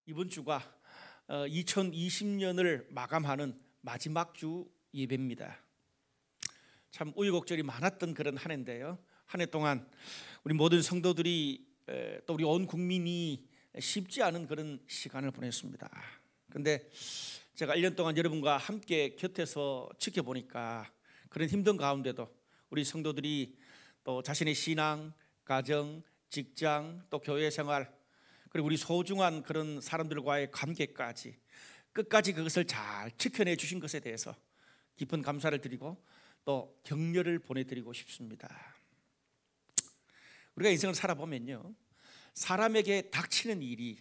이번 주가 2020년을 마감하는 마지막 주 예배입니다. 참 우여곡절이 많았던 그런 한 해인데요. 한 해 동안 우리 모든 성도들이 또 우리 온 국민이 쉽지 않은 그런 시간을 보냈습니다. 그런데 제가 1년 동안 여러분과 함께 곁에서 지켜보니까 그런 힘든 가운데도 우리 성도들이 또 자신의 신앙, 가정, 직장, 또 교회 생활, 그리고 우리 소중한 그런 사람들과의 관계까지 끝까지 그것을 잘 지켜내 주신 것에 대해서 깊은 감사를 드리고 또 격려를 보내드리고 싶습니다. 우리가 인생을 살아보면요, 사람에게 닥치는 일이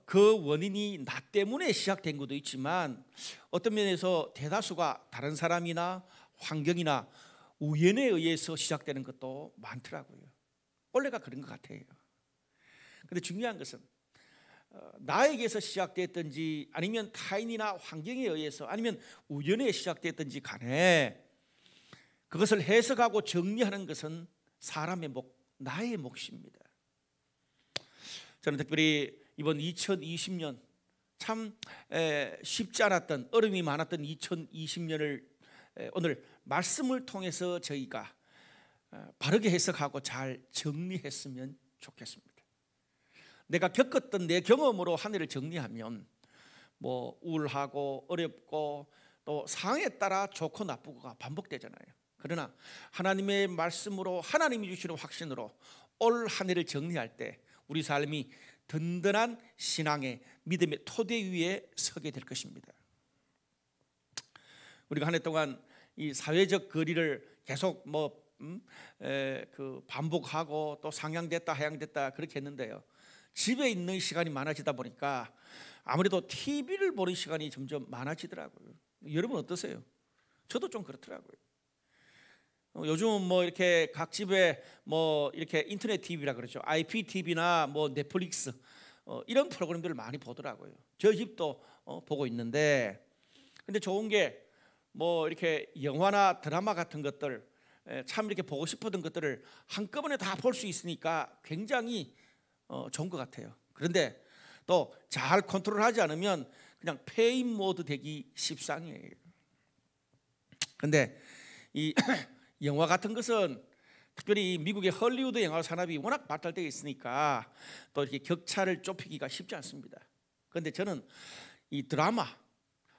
그 원인이 나 때문에 시작된 것도 있지만 어떤 면에서 대다수가 다른 사람이나 환경이나 우연에 의해서 시작되는 것도 많더라고요. 원래가 그런 것 같아요. 그런데 중요한 것은 나에게서 시작됐든지 아니면 타인이나 환경에 의해서 아니면 우연에 시작됐든지 간에 그것을 해석하고 정리하는 것은 사람의 나의 몫입니다. 저는 특별히 이번 2020년 참 쉽지 않았던, 어려움이 많았던 2020년을 오늘 말씀을 통해서 저희가 바르게 해석하고 잘 정리했으면 좋겠습니다. 내가 겪었던 내 경험으로 한 해를 정리하면 뭐 우울하고 어렵고 또 상황에 따라 좋고 나쁘고가 반복되잖아요. 그러나 하나님의 말씀으로 하나님이 주시는 확신으로 올 한 해를 정리할 때 우리 삶이 든든한 신앙의 믿음의 토대 위에 서게 될 것입니다. 우리가 한 해 동안 이 사회적 거리를 계속 반복하고 또 상향됐다 하향됐다 그렇게 했는데요, 집에 있는 시간이 많아지다 보니까 아무래도 TV를 보는 시간이 점점 많아지더라고요. 여러분 어떠세요? 저도 좀 그렇더라고요. 요즘은 이렇게 각 집에 이렇게 인터넷 TV라 그러죠. IPTV나 넷플릭스 이런 프로그램들을 많이 보더라고요. 저희 집도 보고 있는데, 근데 좋은 게 이렇게 영화나 드라마 같은 것들 참 이렇게 보고 싶었던 것들을 한꺼번에 다 볼 수 있으니까 굉장히 좋은 것 같아요. 그런데 또 잘 컨트롤하지 않으면 그냥 페인 모드 되기 십상이에요. 그런데 이 영화 같은 것은 특별히 미국의 헐리우드 영화 산업이 워낙 발달되어 있으니까 또 이렇게 격차를 좁히기가 쉽지 않습니다. 그런데 저는 이 드라마,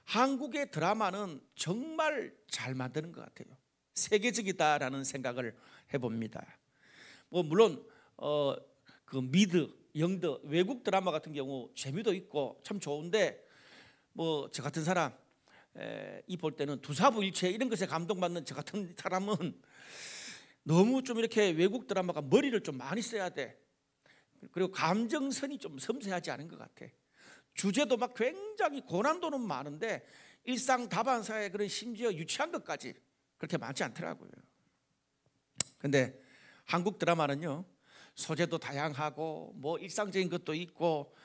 한국의 드라마는 정말 잘 만드는 것 같아요. 세계적이다라는 생각을 해봅니다. 물론 그 미드, 영드, 외국 드라마 같은 경우 재미도 있고 참 좋은데 저 같은 사람 이 볼 때는 두사부일체 이런 것에 감동받는 저 같은 사람은 너무 좀 이렇게 외국 드라마가 머리를 좀 많이 써야 돼. 그리고 감정선이 좀 섬세하지 않은 것 같아. 주제도 막 굉장히 고난도는 많은데 일상 다반사의 그런 심지어 유치한 것까지 그렇게 많지 않더라고요. 그런데 한국 드라마는요, 소재도 다양하고 일상적인 것도 있고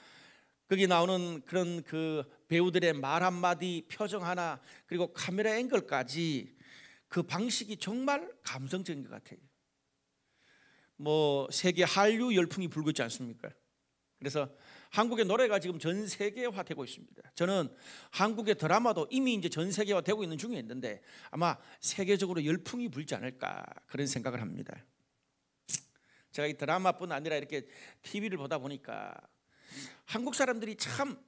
거기 나오는 그런 그 배우들의 말 한마디, 표정 하나, 그리고 카메라 앵글까지 그 방식이 정말 감성적인 것 같아요. 세계 한류 열풍이 불고 있지 않습니까? 그래서 한국의 노래가 지금 전 세계화 되고 있습니다. 저는 한국의 드라마도 이미 이제 전 세계화 되고 있는 중에 있는데 아마 세계적으로 열풍이 불지 않을까 그런 생각을 합니다. 제가 이 드라마뿐 아니라 이렇게 TV를 보다 보니까 한국 사람들이 참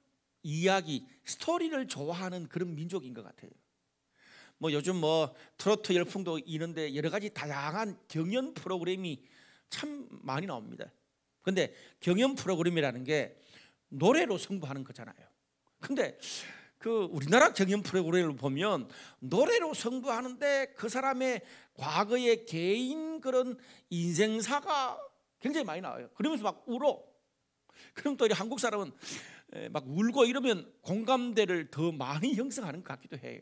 이야기, 스토리를 좋아하는 그런 민족인 것 같아요. 요즘 트로트 열풍도 있는데 여러 가지 다양한 경연 프로그램이 참 많이 나옵니다. 그런데 경연 프로그램이라는 게 노래로 승부하는 거잖아요. 근데 그 우리나라 경연 프로그램을 보면 노래로 승부하는데 그 사람의 과거의 개인 그런 인생사가 굉장히 많이 나와요. 그러면서 막 울어. 그럼 또 한국 사람은 막 울고 이러면 공감대를 더 많이 형성하는 것 같기도 해요.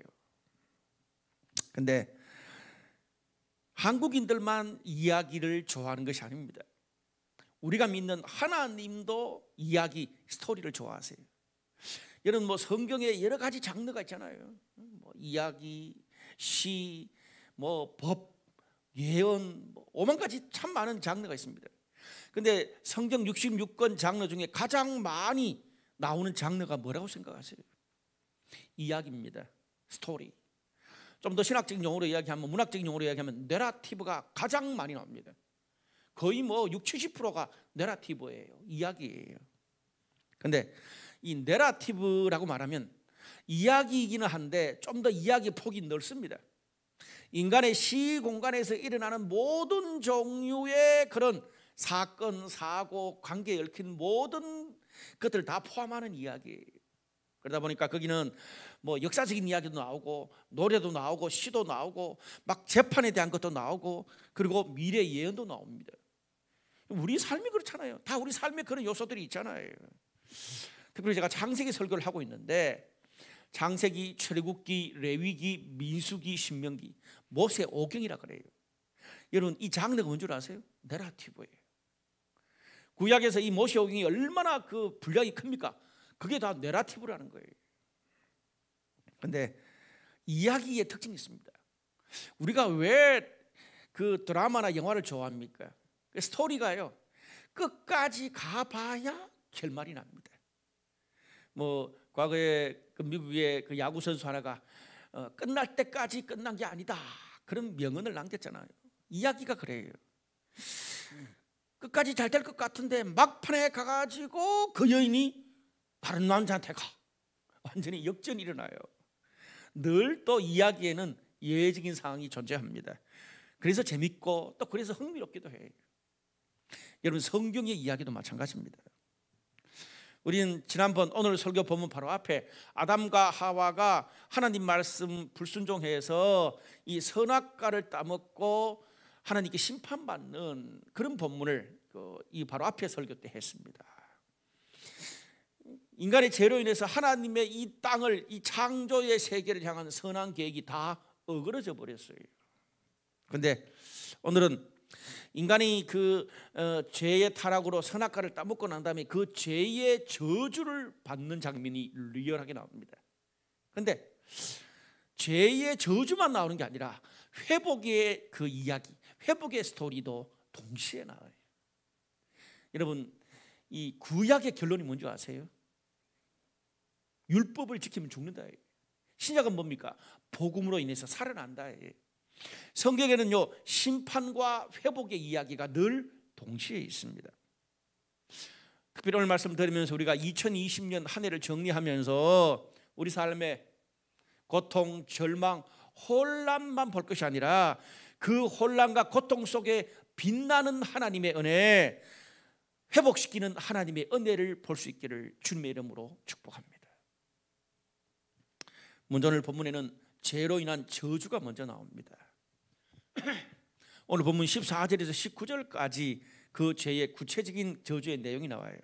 그런데 한국인들만 이야기를 좋아하는 것이 아닙니다. 우리가 믿는 하나님도 이야기, 스토리를 좋아하세요. 여러분 성경에 여러 가지 장르가 있잖아요. 이야기, 시, 법, 예언, 오만 가지 참 많은 장르가 있습니다. 근데 성경 66권 장르 중에 가장 많이 나오는 장르가 뭐라고 생각하세요? 이야기입니다. 스토리. 좀 더 신학적인 용어로 이야기하면, 문학적인 용어로 이야기하면 내러티브가 가장 많이 나옵니다. 거의 뭐 60, 70%가 내러티브예요. 이야기예요. 근데 이 내러티브라고 말하면 이야기이기는 한데 좀 더 이야기 폭이 넓습니다. 인간의 시공간에서 일어나는 모든 종류의 그런 사건, 사고, 관계에 얽힌 모든 것들을 다 포함하는 이야기예요. 그러다 보니까 거기는 뭐 역사적인 이야기도 나오고 노래도 나오고 시도 나오고 막 재판에 대한 것도 나오고 그리고 미래 예언도 나옵니다. 우리 삶이 그렇잖아요. 다 우리 삶에 그런 요소들이 있잖아요. 특별히 제가 창세기 설교를 하고 있는데 창세기, 출애굽기, 레위기, 민수기, 신명기, 모세오경이라 그래요. 여러분 이 장르가 뭔 줄 아세요? 내러티브예요. 구약에서 이 모세오경이 얼마나 그 분량이 큽니까? 그게 다 내러티브라는 거예요. 그런데 이야기의 특징이 있습니다. 우리가 왜 그 드라마나 영화를 좋아합니까? 그 스토리가요 끝까지 가봐야 결말이 납니다. 뭐 과거에 그 미국의 그 야구 선수 하나가 끝날 때까지 끝난 게 아니다 그런 명언을 남겼잖아요. 이야기가 그래요. 끝까지 잘 될 것 같은데 막판에 가가지고 그 여인이 다른 남자한테 가. 완전히 역전이 일어나요. 늘 또 이야기에는 예외적인 상황이 존재합니다. 그래서 재밌고 또 그래서 흥미롭기도 해요. 여러분 성경의 이야기도 마찬가지입니다. 우리는 지난번 오늘 설교 본문 바로 앞에 아담과 하와가 하나님 말씀 불순종해서 이 선악과를 따먹고 하나님께 심판받는 그런 본문을 이 바로 앞에 설교 때 했습니다. 인간의 죄로 인해서 하나님의 이 땅을, 이 창조의 세계를 향한 선한 계획이 다 어그러져 버렸어요. 그런데 오늘은 인간이 그 죄의 타락으로 선악과를 따먹고 난 다음에 그 죄의 저주를 받는 장면이 리얼하게 나옵니다. 그런데 죄의 저주만 나오는 게 아니라 회복의 그 이야기, 회복의 스토리도 동시에 나와요. 여러분 이 구약의 결론이 뭔지 아세요? 율법을 지키면 죽는다. 신약은 뭡니까? 복음으로 인해서 살아난다. 성경에는요 심판과 회복의 이야기가 늘 동시에 있습니다. 특별히 오늘 말씀드리면서 우리가 2020년 한 해를 정리하면서 우리 삶에 고통, 절망, 혼란만 볼 것이 아니라 그 혼란과 고통 속에 빛나는 하나님의 은혜, 회복시키는 하나님의 은혜를 볼 수 있기를 주님의 이름으로 축복합니다. 먼저 오늘 본문에는 죄로 인한 저주가 먼저 나옵니다. 오늘 본문 14절에서 19절까지 그 죄의 구체적인 저주의 내용이 나와요.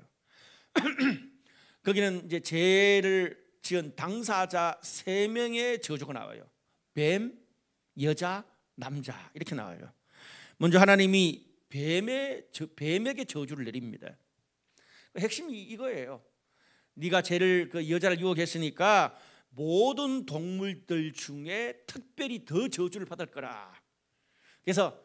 거기는 이제 죄를 지은 당사자 3명의 저주가 나와요. 뱀, 여자, 남자 이렇게 나와요. 먼저 하나님이 뱀에게 저주를 내립니다. 핵심이 이거예요. 네가 쟤를 그 여자를 유혹했으니까 모든 동물들 중에 특별히 더 저주를 받을 거라. 그래서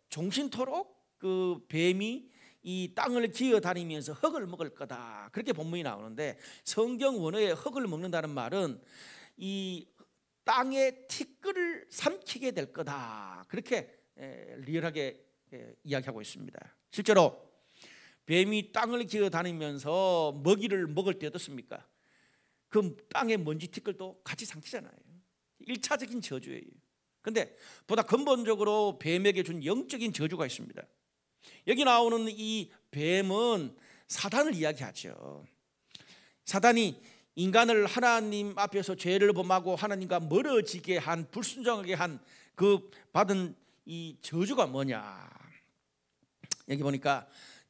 종신토록 그 뱀이 이 땅을 기어다니면서 흙을 먹을 거다. 그렇게 본문이 나오는데 성경 원어에 흙을 먹는다는 말은 이 땅의 티끌을 삼키게 될 거다. 그렇게 리얼하게 이야기하고 있습니다. 실제로 뱀이 땅을 기어다니면서 먹이를 먹을 때 어떻습니까? 그 땅의 먼지 티끌도 같이 삼키잖아요. 1차적인 저주예요. 그런데 보다 근본적으로 뱀에게 준 영적인 저주가 있습니다. 여기 나오는 이 뱀은 사단을 이야기하죠. 사단이 인간을 하나님 앞에서 죄를 범하고 하나님과 멀어지게 한, 불순종하게 한 그 받은 이 저주가 뭐냐? 여기 보니까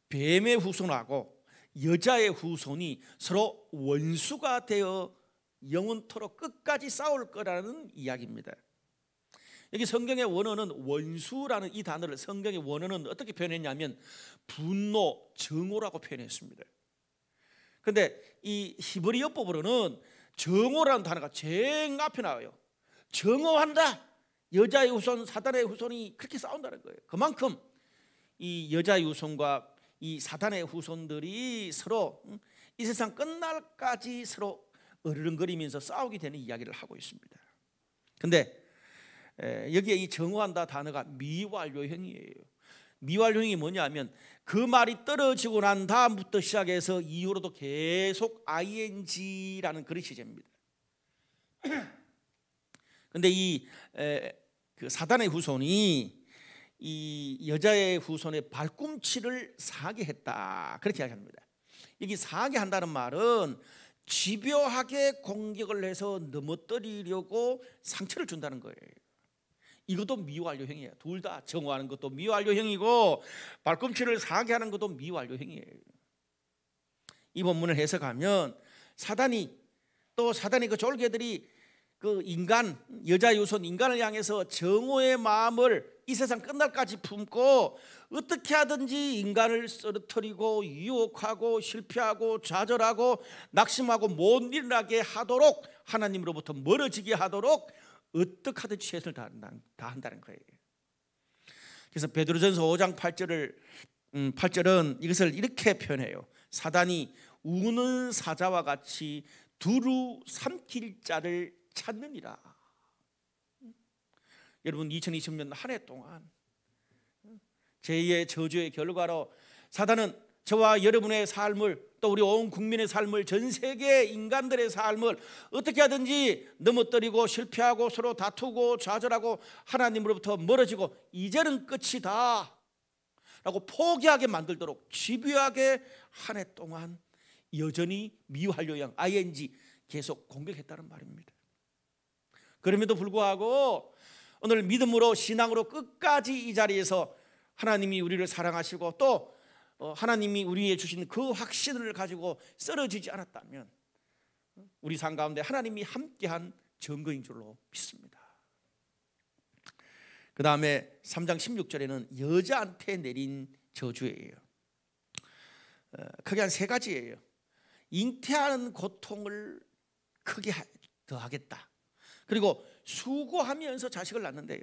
뱀의 후손하고 여자의 후손이 서로 원수가 되어 영원토록 끝까지 싸울 거라는 이야기입니다. 여기 성경의 원어는 원수라는 이 단어를 성경의 원어는 어떻게 표현했냐면 분노, 정오라고 표현했습니다. 그런데 이 히브리어법으로는 정오라는 단어가 제일 앞에 나와요. 정오한다. 여자의 후손, 사단의 후손이 그렇게 싸운다는 거예요. 그만큼 이 여자의 후손과 이 사단의 후손들이 서로 이 세상 끝날까지 서로 어르렁거리면서 싸우게 되는 이야기를 하고 있습니다. 근데 여기에 이 정오한다 단어가 미완료형이에요. 미완료형이 뭐냐면 그 말이 떨어지고 난 다음부터 시작해서 이후로도 계속 ing라는 그런 시제입니다. 근데 그 사단의 후손이 이 여자의 후손의 발꿈치를 상하게 했다, 그렇게 이야기합니다. 여기 상하게 한다는 말은 집요하게 공격을 해서 넘어뜨리려고 상처를 준다는 거예요. 이것도 미완료형이에요. 둘 다 정오하는 것도 미완료형이고 발꿈치를 상하게 하는 것도 미완료형이에요. 이 본문을 해석하면 사단이 그 졸개들이 그 인간, 여자 유손 인간을 향해서 정오의 마음을 이 세상 끝날까지 품고 어떻게 하든지 인간을 쓰러뜨리고 유혹하고 실패하고 좌절하고 낙심하고 못 일어나게 하도록, 하나님으로부터 멀어지게 하도록 어떻게 하든지 최선을 다한다는 거예요. 그래서 베드로전서 5장 8절은 이것을 이렇게 표현해요. 사단이 우는 사자와 같이 두루 삼킬 자를 찾느니라. 여러분, 2020년 한 해 동안 제2의 저주의 결과로 사단은 저와 여러분의 삶을, 또 우리 온 국민의 삶을, 전 세계 인간들의 삶을 어떻게 하든지 넘어뜨리고 실패하고 서로 다투고 좌절하고 하나님으로부터 멀어지고 이제는 끝이다 라고 포기하게 만들도록 집요하게 한 해 동안 여전히 미완료형 ing 계속 공격했다는 말입니다. 그럼에도 불구하고 오늘 믿음으로 신앙으로 끝까지 이 자리에서 하나님이 우리를 사랑하시고 또 하나님이 우리에게 주신 그 확신을 가지고 쓰러지지 않았다면 우리 삶 가운데 하나님이 함께한 증거인 줄로 믿습니다. 그 다음에 3장 16절에는 여자한테 내린 저주예요. 크게 한 세 가지예요. 잉태하는 고통을 크게 더하겠다. 그리고 수고하면서 자식을 낳는데요.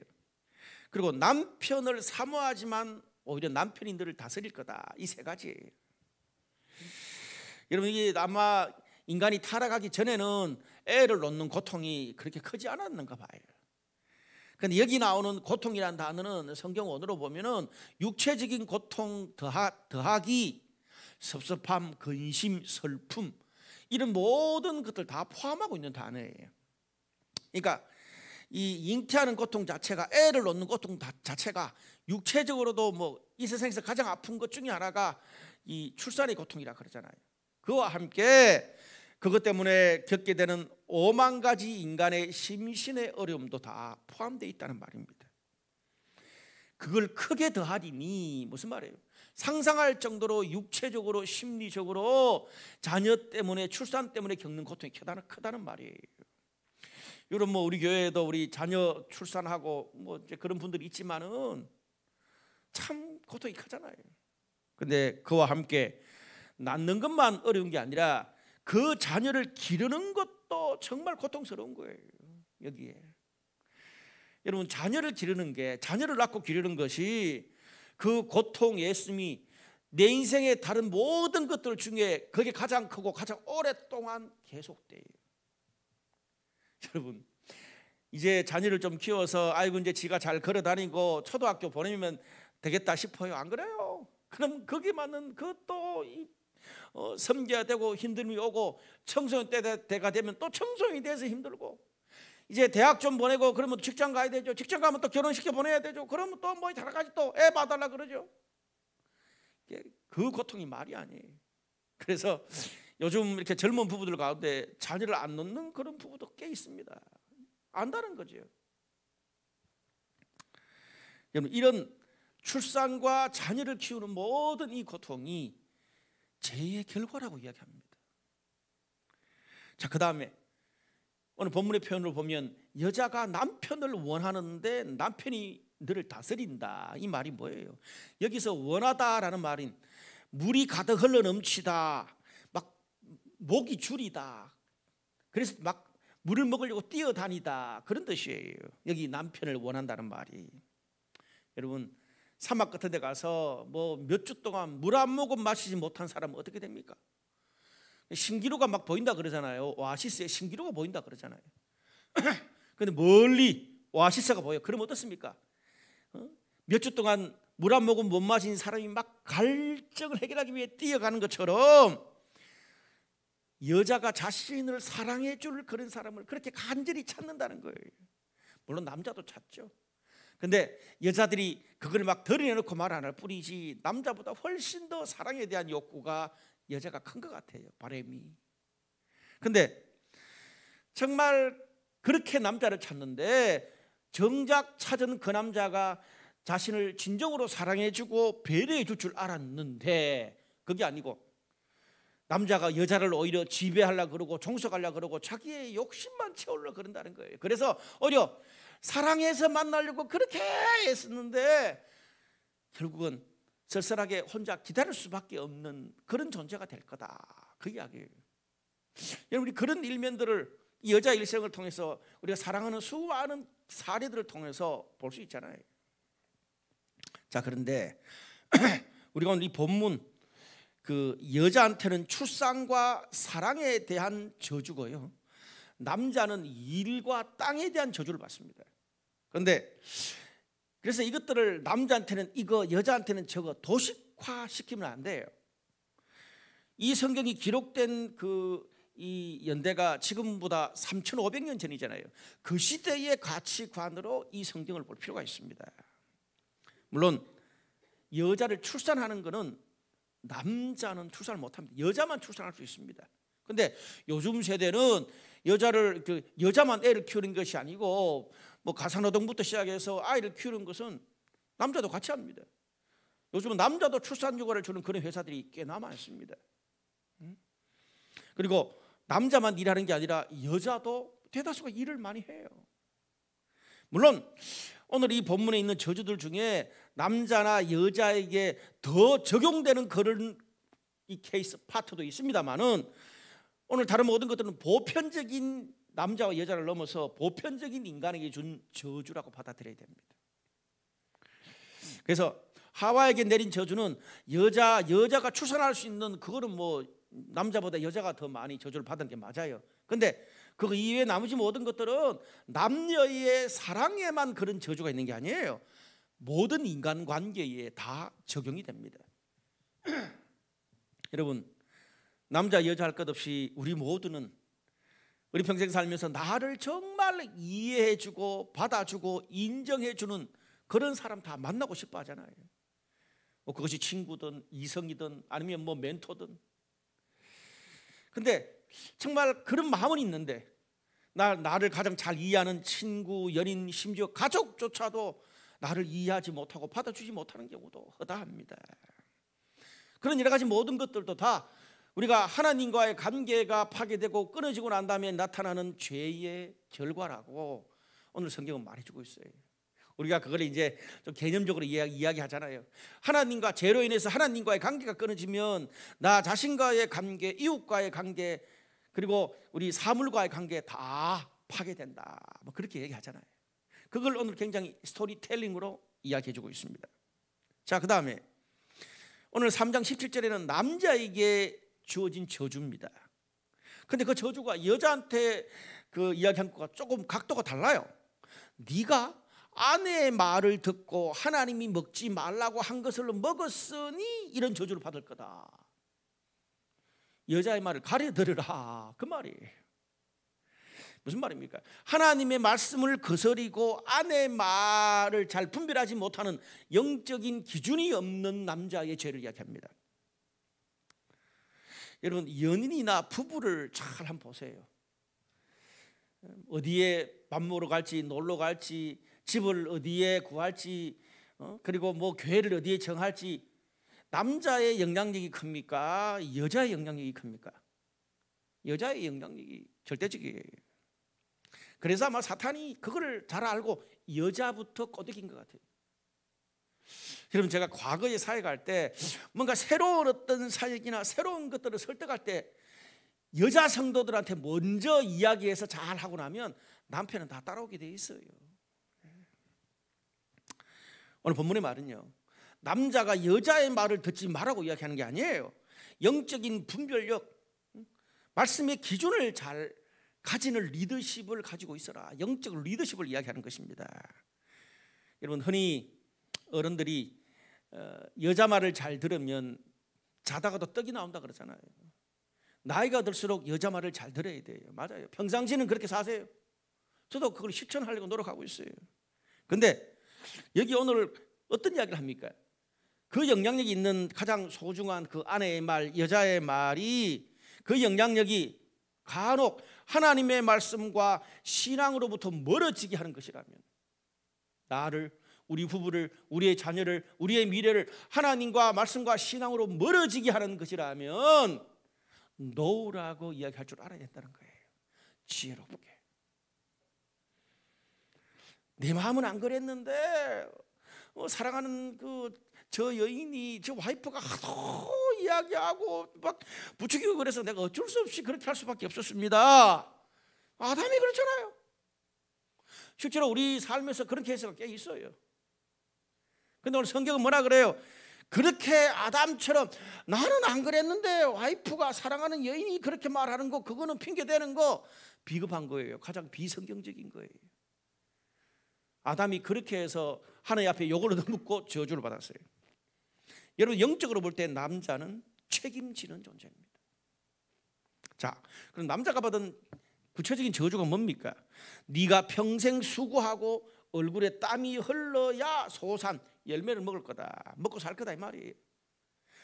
그리고 남편을 사모하지만 오히려 남편이 너를 다스릴 거다. 이 세 가지예요. 여러분, 이게 아마 인간이 타락하기 전에는 애를 놓는 고통이 그렇게 크지 않았는가 봐요. 그런데 여기 나오는 고통이라는 단어는 성경 원어로 보면은 육체적인 고통 더하기, 섭섭함, 근심, 슬픔, 이런 모든 것들 다 포함하고 있는 단어예요. 그러니까 이 잉태하는 고통 자체가, 애를 놓는 고통 자체가 육체적으로도 뭐 이 세상에서 가장 아픈 것 중에 하나가 이 출산의 고통이라 그러잖아요. 그와 함께 그것 때문에 겪게 되는 5만 가지 인간의 심신의 어려움도 다 포함되어 있다는 말입니다. 그걸 크게 더하리니 무슨 말이에요? 상상할 정도로 육체적으로 심리적으로 자녀 때문에, 출산 때문에 겪는 고통이 크다는 말이에요. 여러분, 뭐 우리 교회에도 우리 자녀 출산하고 뭐 이제 그런 분들이 있지만은 참 고통이 크잖아요. 근데 그와 함께 낳는 것만 어려운 게 아니라 그 자녀를 기르는 것도 정말 고통스러운 거예요. 여기에 여러분, 자녀를 기르는 게, 자녀를 낳고 기르는 것이 그 고통, 예쁨이 내 인생의 다른 모든 것들 중에 그게 가장 크고 가장 오랫동안 계속돼요. 여러분, 이제 자녀를 좀 키워서 아이고 이제 지가 잘 걸어다니고 초등학교 보내면 되겠다 싶어요? 안 그래요? 그럼 거기에 맞는 그것도 섬겨야 되고 힘듦이 오고, 청소년 때가 되면 또 청소년이 돼서 힘들고, 이제 대학 좀 보내고 그러면 직장 가야 되죠. 직장 가면 또 결혼시켜 보내야 되죠. 그러면 또 뭐 여러 가지 또 애 봐달라 그러죠. 그 고통이 말이 아니에요. 그래서 요즘 이렇게 젊은 부부들 가운데 자녀를 안 놓는 그런 부부도 꽤 있습니다. 안다는 거죠. 여러분, 이런 출산과 자녀를 키우는 모든 이 고통이 죄의 결과라고 이야기합니다. 자, 그 다음에 오늘 본문의 표현을 보면 여자가 남편을 원하는데 남편이 너를 다스린다, 이 말이 뭐예요? 여기서 원하다라는 말인 물이 가득 흘러 넘치다, 막 목이 줄이다, 그래서 막 물을 먹으려고 뛰어다니다, 그런 뜻이에요. 여기 남편을 원한다는 말이. 여러분, 사막 같은 데 가서 뭐 몇 주 동안 물 한 모금 마시지 못한 사람은 어떻게 됩니까? 신기루가 막 보인다 그러잖아요. 오아시스에 신기루가 보인다 그러잖아요. 근데 멀리 오아시스가 보여. 그럼 어떻습니까? 몇 주 동안 물 한 모금 못 마신 사람이 막 갈증을 해결하기 위해 뛰어가는 것처럼 여자가 자신을 사랑해 줄 그런 사람을 그렇게 간절히 찾는다는 거예요. 물론 남자도 찾죠. 근데 여자들이 그걸 막 드러내놓고 말 안 할 뿐이지 남자보다 훨씬 더 사랑에 대한 욕구가 여자가 큰 것 같아요. 바람이. 근데 정말 그렇게 남자를 찾는데 정작 찾은 그 남자가 자신을 진정으로 사랑해주고 배려해줄 줄 알았는데 그게 아니고 남자가 여자를 오히려 지배하려고 그러고 종속하려고 그러고 자기의 욕심만 채우려고 그런다는 거예요. 그래서 오히려 사랑해서 만나려고 그렇게 애썼는데 결국은 쓸쓸하게 혼자 기다릴 수밖에 없는 그런 존재가 될 거다. 그 이야기예요. 여러분, 우리 그런 일면들을 이 여자 일생을 통해서 우리가 사랑하는 수많은 사례들을 통해서 볼 수 있잖아요. 자, 그런데 우리가 오늘 이 본문 그 여자한테는 출산과 사랑에 대한 저주고요, 남자는 일과 땅에 대한 저주를 받습니다. 그런데 그래서 이것들을 남자한테는 이거, 여자한테는 저거 도식화시키면 안 돼요. 이 성경이 기록된 이 연대가 지금보다 3,500년 전이잖아요. 그 시대의 가치관으로 이 성경을 볼 필요가 있습니다. 물론 여자를 출산하는 것은 남자는 출산을 못합니다. 여자만 출산할 수 있습니다. 근데 요즘 세대는 여자만 애를 키우는 것이 아니고 뭐 가사노동부터 시작해서 아이를 키우는 것은 남자도 같이 합니다. 요즘은 남자도 출산휴가를 주는 그런 회사들이 꽤나 많습니다. 그리고 남자만 일하는 게 아니라 여자도 대다수가 일을 많이 해요. 물론 오늘 이 본문에 있는 저주들 중에 남자나 여자에게 더 적용되는 그런 이 케이스 파트도 있습니다만은 오늘 다른 모든 것들은 보편적인 남자와 여자를 넘어서 보편적인 인간에게 준 저주라고 받아들여야 됩니다. 그래서 하와에게 내린 저주는 여자가 출산할 수 있는 그거는 뭐 남자보다 여자가 더 많이 저주를 받은 게 맞아요. 근데 그 이외에 나머지 모든 것들은 남녀의 사랑에만 그런 저주가 있는 게 아니에요. 모든 인간관계에 다 적용이 됩니다. 여러분, 남자 여자 할 것 없이 우리 모두는 우리 평생 살면서 나를 정말 이해해주고 받아주고 인정해주는 그런 사람 다 만나고 싶어 하잖아요. 그것이 친구든 이성이든 아니면 뭐 멘토든. 근데 정말 그런 마음은 있는데 나를 가장 잘 이해하는 친구, 연인, 심지어 가족조차도 나를 이해하지 못하고 받아주지 못하는 경우도 허다합니다. 그런 여러 가지 모든 것들도 다 우리가 하나님과의 관계가 파괴되고 끊어지고 난 다음에 나타나는 죄의 결과라고 오늘 성경은 말해주고 있어요. 우리가 그걸 이제 좀 개념적으로 이야기하잖아요. 하나님과 죄로 인해서 하나님과의 관계가 끊어지면 나 자신과의 관계, 이웃과의 관계, 그리고 우리 사물과의 관계 다 파괴된다. 뭐 그렇게 얘기하잖아요. 그걸 오늘 굉장히 스토리텔링으로 이야기해주고 있습니다. 자, 그 다음에 오늘 3장 17절에는 남자에게 주어진 저주입니다. 근데 그 저주가 여자한테 그 이야기한 것과 조금 각도가 달라요. 네가 아내의 말을 듣고 하나님이 먹지 말라고 한 것을 먹었으니 이런 저주를 받을 거다. 여자의 말을 가려 들으라, 그 말이에요. 무슨 말입니까? 하나님의 말씀을 거스리고 아내의 말을 잘 분별하지 못하는 영적인 기준이 없는 남자의 죄를 이야기합니다. 여러분, 연인이나 부부를 잘 한번 보세요. 어디에 밥 먹으러 갈지, 놀러 갈지, 집을 어디에 구할지, 그리고 뭐 교회를 어디에 정할지, 남자의 영향력이 큽니까? 여자의 영향력이 큽니까? 여자의 영향력이 절대적이에요. 그래서 아마 사탄이 그거를 잘 알고 여자부터 꼬드긴 것 같아요. 여러분, 제가 과거에 사역할 때 뭔가 새로운 어떤 사역이나 새로운 것들을 설득할 때 여자 성도들한테 먼저 이야기해서 잘 하고 나면 남편은 다 따라오게 돼 있어요. 오늘 본문의 말은요, 남자가 여자의 말을 듣지 말라고 이야기하는 게 아니에요. 영적인 분별력, 말씀의 기준을 잘 가지는 리더십을 가지고 있어라. 영적 리더십을 이야기하는 것입니다. 여러분, 흔히 어른들이 여자 말을 잘 들으면 자다가도 떡이 나온다 그러잖아요. 나이가 들수록 여자 말을 잘 들어야 돼요. 맞아요. 평상시는 그렇게 사세요. 저도 그걸 실천하려고 노력하고 있어요. 근데 여기 오늘 어떤 이야기를 합니까? 그 영향력이 있는 가장 소중한 그 아내의 말, 여자의 말이, 그 영향력이 간혹 하나님의 말씀과 신앙으로부터 멀어지게 하는 것이라면, 나를, 우리 부부를, 우리의 자녀를, 우리의 미래를 하나님과 말씀과 신앙으로 멀어지게 하는 것이라면 노라고 이야기할 줄 알아야 된다는 거예요. 지혜롭게. 내 마음은 안 그랬는데 사랑하는 저 여인이, 저 와이프가 하도 이야기하고 막 부추기고 그래서 내가 어쩔 수 없이 그렇게 할 수밖에 없었습니다. 아담이 그렇잖아요. 실제로 우리 삶에서 그런 케이스가 꽤 있어요. 근데 오늘 성경은 뭐라 그래요? 그렇게 아담처럼 나는 안 그랬는데 와이프가, 사랑하는 여인이 그렇게 말하는 거, 그거는 핑계대는 거 비겁한 거예요. 가장 비성경적인 거예요. 아담이 그렇게 해서 하나님 앞에 욕을 얻어먹고 저주를 받았어요. 여러분, 영적으로 볼 때 남자는 책임지는 존재입니다. 자, 그럼 남자가 받은 구체적인 저주가 뭡니까? 네가 평생 수고하고 얼굴에 땀이 흘러야 소산 열매를 먹을 거다, 먹고 살 거다, 이 말이에요.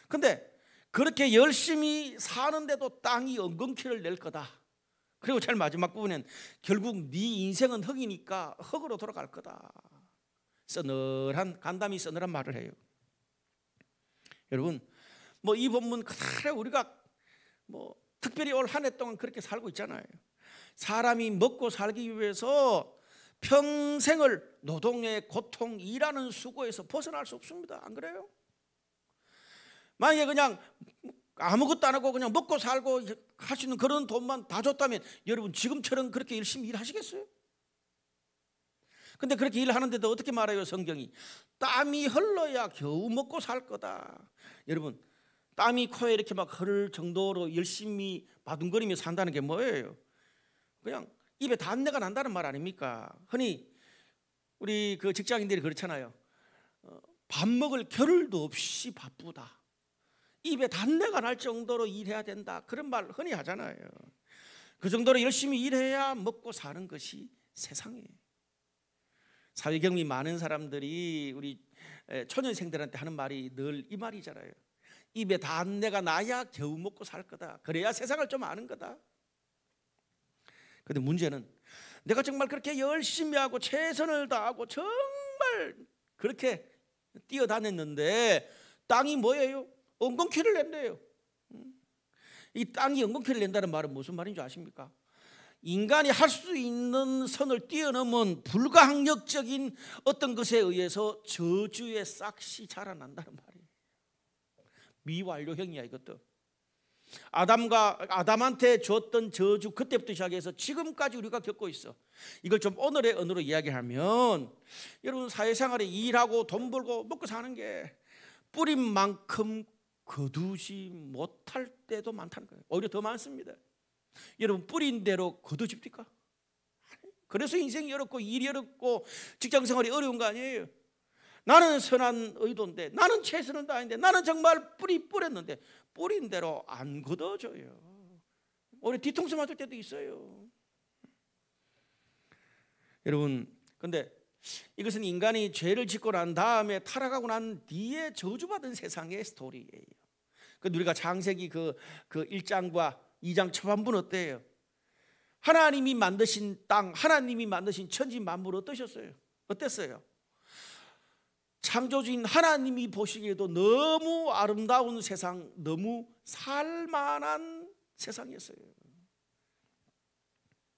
근데 그렇게 열심히 사는데도 땅이 엉겅퀴를 낼 거다. 그리고 제일 마지막 부분은 결국 네 인생은 흙이니까 흙으로 돌아갈 거다. 서늘한, 간담이 서늘한 말을 해요. 여러분, 이 본문 그대로 우리가 특별히 올 한 해 동안 그렇게 살고 있잖아요. 사람이 먹고 살기 위해서 평생을 노동의 고통, 일하는 수고에서 벗어날 수 없습니다. 안 그래요? 만약에 그냥 아무것도 안 하고 그냥 먹고 살고 할 수 있는 그런 돈만 다 줬다면 여러분 지금처럼 그렇게 열심히 일하시겠어요? 근데 그렇게 일하는데도 어떻게 말해요? 성경이 땀이 흘러야 겨우 먹고 살 거다. 여러분, 땀이 코에 이렇게 막 흐를 정도로 열심히 바둥거리며 산다는 게 뭐예요? 그냥 입에 단내가 난다는 말 아닙니까? 흔히 우리 그 직장인들이 그렇잖아요. 밥 먹을 겨를도 없이 바쁘다. 입에 단내가 날 정도로 일해야 된다. 그런 말 흔히 하잖아요. 그 정도로 열심히 일해야 먹고 사는 것이 세상이에요. 사회 경험이 많은 사람들이 우리 초년생들한테 하는 말이 늘 이 말이잖아요. 입에 단내가 나야 겨우 먹고 살 거다. 그래야 세상을 좀 아는 거다. 근데 문제는 내가 정말 그렇게 열심히 하고 최선을 다하고 정말 그렇게 뛰어다녔는데 땅이 뭐예요? 엉겅퀴를 낸대요. 이 땅이 엉겅퀴를 낸다는 말은 무슨 말인 줄 아십니까? 인간이 할 수 있는 선을 뛰어넘은 불가항력적인 어떤 것에 의해서 저주의 싹이 자라난다는 말이에요. 미완료형이야 이것도. 아담한테 줬던 저주, 그때부터 시작해서 지금까지 우리가 겪고 있어. 이걸 좀 오늘의 언어로 이야기하면, 여러분 사회생활에 일하고 돈 벌고 먹고 사는 게 뿌린 만큼 거두지 못할 때도 많다는 거예요. 오히려 더 많습니다. 여러분, 뿌린 대로 거두집니까? 그래서 인생이 어렵고 일이 어렵고 직장생활이 어려운 거 아니에요? 나는 선한 의도인데, 나는 최선을 다했는데, 나는 정말 뿌렸는데 뿌린 대로 안 걷어져요. 오히려 뒤통수 맞을 때도 있어요. 여러분, 근데 이것은 인간이 죄를 짓고 난 다음에 타락하고 난 뒤에 저주받은 세상의 스토리예요. 근데 우리가 창세기 그 1장과 2장 초반부는 어때요? 하나님이 만드신 땅, 하나님이 만드신 천지 만물 어떠셨어요? 어땠어요? 창조주인 하나님이 보시기에도 너무 아름다운 세상, 너무 살만한 세상이었어요.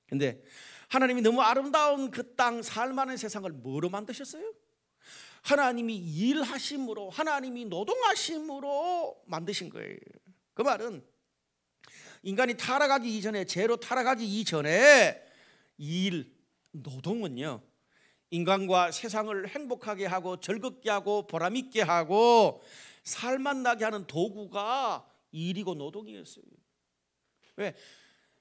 근데 하나님이 너무 아름다운 그 땅, 살만한 세상을 뭐로 만드셨어요? 하나님이 일하심으로, 하나님이 노동하심으로 만드신 거예요. 그 말은 인간이 타락하기 이전에, 죄로 타락하기 이전에 노동은요, 인간과 세상을 행복하게 하고 즐겁게 하고 보람있게 하고 살맛나게 하는 도구가 일이고 노동이었어요. 왜?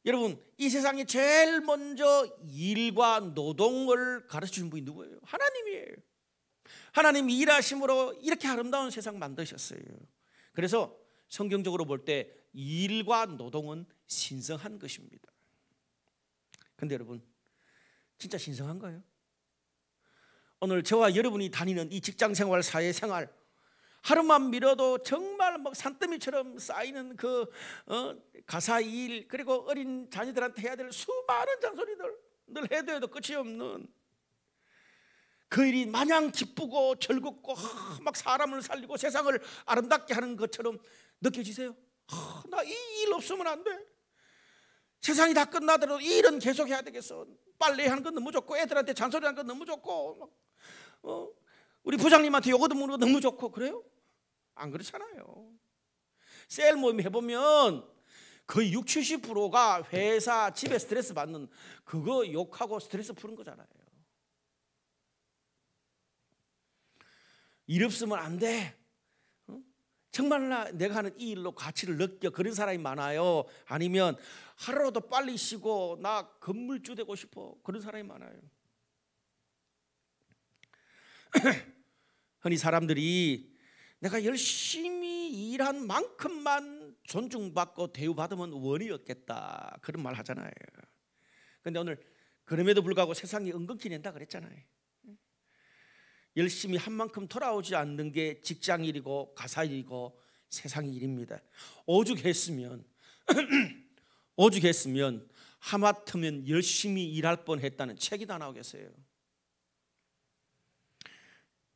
여러분, 이 세상에 제일 먼저 일과 노동을 가르치는 분이 누구예요? 하나님이에요. 하나님이 일하심으로 이렇게 아름다운 세상 만드셨어요. 그래서 성경적으로 볼 때 일과 노동은 신성한 것입니다. 근데 여러분, 진짜 신성한가요? 오늘 저와 여러분이 다니는 이 직장생활, 사회생활, 하루만 미뤄도 정말 막 산더미처럼 쌓이는 그 가사 일, 그리고 어린 자녀들한테 해야 될 수많은 잔소리들, 늘 해도 해도 끝이 없는 그 일이 마냥 기쁘고 즐겁고 막 사람을 살리고 세상을 아름답게 하는 것처럼 느껴지세요? 나 이 일 없으면 안 돼. 세상이 다 끝나더라도 이 일은 계속 해야 되겠어. 빨래 하는 건 너무 좋고, 애들한테 잔소리하는 건 너무 좋고, 우리 부장님한테 욕 얻으면 너무 좋고. 그래요? 안 그렇잖아요. 세일 모임 해보면 거의 60~70%가 회사, 집에 스트레스 받는 그거 욕하고 스트레스 푸는 거잖아요. 일 없으면 안 돼. 정말 내가 하는 이 일로 가치를 느껴. 그런 사람이 많아요. 아니면 하루라도 빨리 쉬고 나 건물주 되고 싶어. 그런 사람이 많아요. 흔히 사람들이 내가 열심히 일한 만큼만 존중받고 대우받으면 원이었겠다, 그런 말 하잖아요. 그런데 오늘 그럼에도 불구하고 세상이 은근히 낸다 그랬잖아요. 열심히 한 만큼 돌아오지 않는 게 직장일이고 가사일이고 세상 일입니다. 오죽했으면 하마터면 열심히 일할 뻔했다는 책이 다 나오겠어요.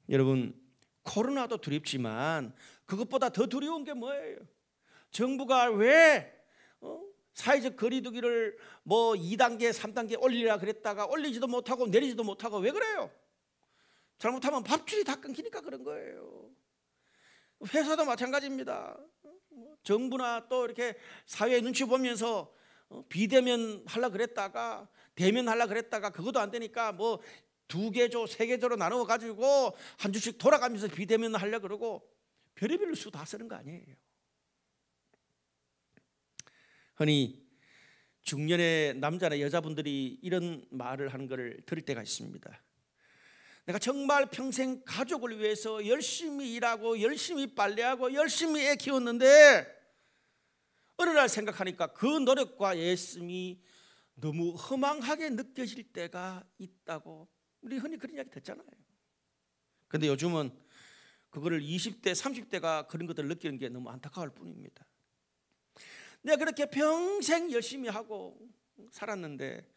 여러분, 코로나도 두렵지만 그것보다 더 두려운 게 뭐예요? 정부가 왜 사회적 거리두기를 뭐 2단계, 3단계 올리라 그랬다가 올리지도 못하고 내리지도 못하고 왜 그래요? 잘못하면 밥줄이 다 끊기니까 그런 거예요. 회사도 마찬가지입니다. 정부나 또 이렇게 사회 눈치 보면서 비대면 하려고 그랬다가 대면 하려고 그랬다가 그것도 안 되니까 뭐 2개조, 3개조로 나누어 가지고 한 주씩 돌아가면서 비대면 하려고 그러고 별의별 수 다 쓰는 거 아니에요. 흔히 중년의 남자나 여자분들이 이런 말을 하는 것을 들을 때가 있습니다. 내가 정말 평생 가족을 위해서 열심히 일하고 열심히 빨래하고 열심히 애 키웠는데 어느 날 생각하니까 그 노력과 애씀이 너무 허망하게 느껴질 때가 있다고 우리 흔히 그런 이야기 듣잖아요. 그런데 요즘은 그거를 20대, 30대가 그런 것들을 느끼는 게 너무 안타까울 뿐입니다. 내가 그렇게 평생 열심히 하고 살았는데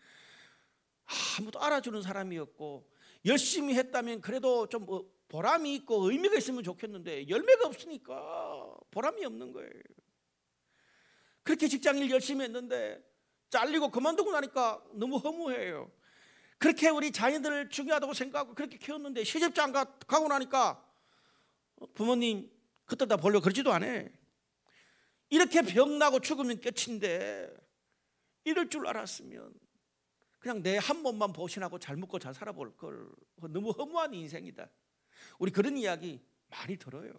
아무도 알아주는 사람이 없고, 열심히 했다면 그래도 좀 보람이 있고 의미가 있으면 좋겠는데 열매가 없으니까 보람이 없는 거예요. 그렇게 직장일 열심히 했는데 잘리고 그만두고 나니까 너무 허무해요. 그렇게 우리 자녀들을 중요하다고 생각하고 그렇게 키웠는데 시집장 가고 나니까 부모님 그때다 보려고 그러지도 않아. 이렇게 병나고 죽으면 끝인데 이럴 줄 알았으면 그냥 내 한 몸만 보신하고 잘 먹고 잘 살아볼 걸. 너무 허무한 인생이다. 우리 그런 이야기 많이 들어요.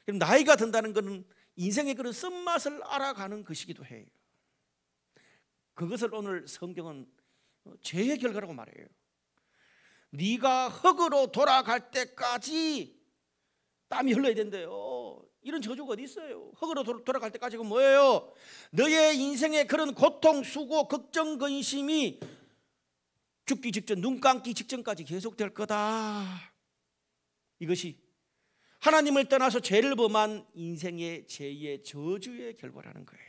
그럼 나이가 든다는 것은 인생의 그런 쓴맛을 알아가는 것이기도 해요. 그것을 오늘 성경은 죄의 결과라고 말해요. 네가 흙으로 돌아갈 때까지 땀이 흘러야 된대요. 이런 저주가 어디 있어요? 흙으로 돌아갈 때까지가 뭐예요? 너의 인생의 그런 고통, 수고, 걱정, 근심이 죽기 직전, 눈 감기 직전까지 계속될 거다. 이것이 하나님을 떠나서 죄를 범한 인생의 죄의 저주의 결과라는 거예요.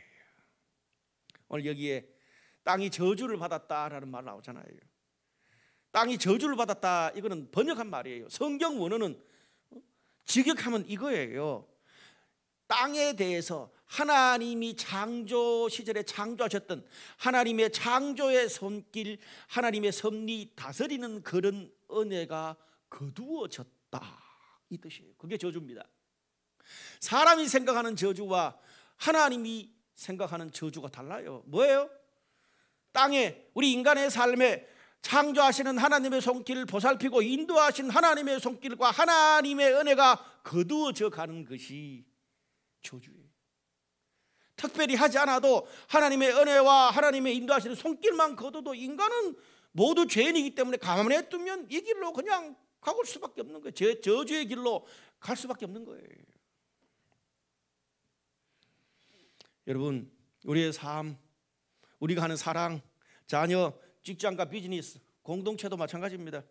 오늘 여기에 땅이 저주를 받았다라는 말 나오잖아요. 땅이 저주를 받았다, 이거는 번역한 말이에요. 성경 원어는 직역하면 이거예요. 땅에 대해서 하나님이 창조 시절에 창조하셨던 하나님의 창조의 손길, 하나님의 섭리 다스리는 그런 은혜가 거두어졌다, 이 뜻이에요. 그게 저주입니다. 사람이 생각하는 저주와 하나님이 생각하는 저주가 달라요. 뭐예요? 땅에, 우리 인간의 삶에 창조하시는 하나님의 손길을 보살피고 인도하신 하나님의 손길과 하나님의 은혜가 거두어져 가는 것이 저주예요. 특별히 하지 않아도 하나님의 은혜와 하나님의 인도하시는 손길만 거둬도 인간은 모두 죄인이기 때문에 가만히 두면 이 길로 그냥 가볼 수밖에 없는 거예요. 저주의 길로 갈 수밖에 없는 거예요. 여러분, 우리의 삶, 우리가 하는 사랑, 자녀, 직장과 비즈니스, 공동체도 마찬가지입니다.